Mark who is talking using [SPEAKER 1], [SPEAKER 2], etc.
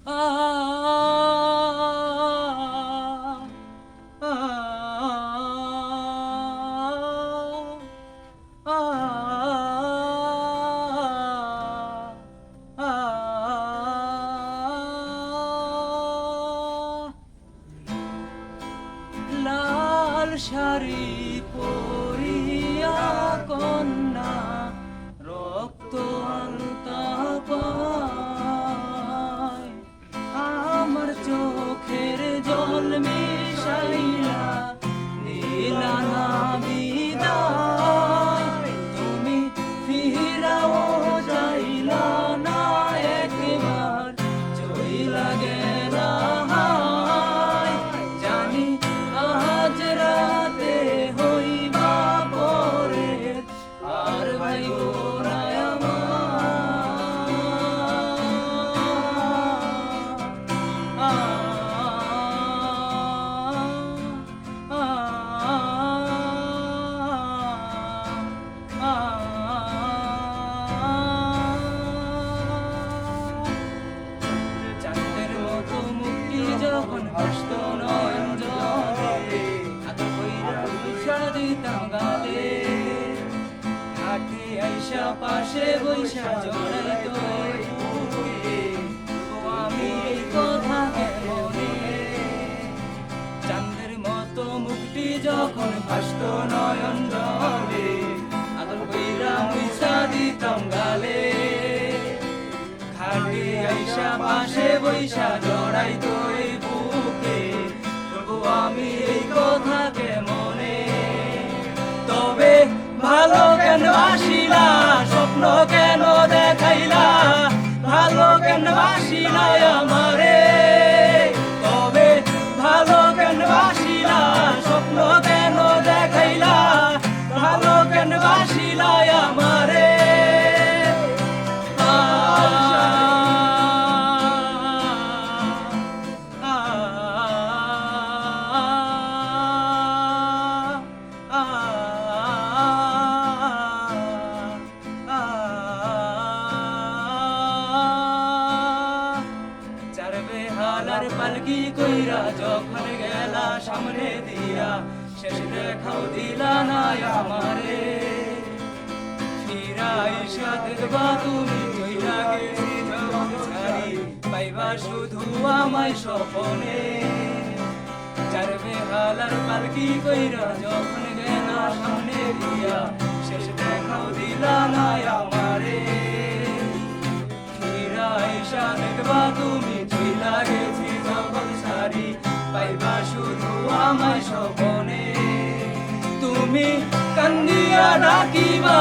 [SPEAKER 1] লাল শাড়ি পরিয়া কন্যা রক্ত আলতা পায়, আমার চোখের জল মিশাইলা দিলা না বিদায়। তুমি ফিরাও যাইলা না একবার, চইলা গেলা হায়। জানি আজ রাতে হইবা পরে, আর ভাইব না চাঁদের মতো মুক্তি যখন হাসত নয়ন জলে, আদর কইরা বৈশা দিতাম গালে। হাটে আইসা পাশে বৈশা জড়াইতো এই বুকে, আমি এই কথা কেমনে। চাঁদের মতো মুক্তি যখন হাসত নয়ন জলে, আদর কইরা বৈশা দিতাম গালে। ঘাটে আইসা পাশে বৈশা জড়াইতো এই বুকে, তবু আমি এই কথা কেমনে। তবে ভালো কেন আসিলা, স্বপ্ন কেন দেখাইলা, ভালো কেন আসিলা আমারে। তবে ভালো কেন আসিলা, স্বপ্ন কেন দেখাইলা, ভালো কেন আসিলা আমারে। চারবে হালার পালকি কইরা যখন গেলা সামনে দিয়া, শেষ দেখাও দিলা না আমারে। ফিরা আইসা দেখবা তুমি কইরা গেছি জগৎ ছাড়ি, পাইবা শুধু আমায় স্বপনে। চারবে হালার পালকি কইরা যখন গেলা সামনে দিয়া, শেষ দেখাও দিলা না আমারে। ফিরা আইসা দেখবা তুমি চইলা গেছি জগৎ ছাড়ি, পাইবা শুধু আমায় স্বপনে। তুমি কান্দিয়া ডাকিবা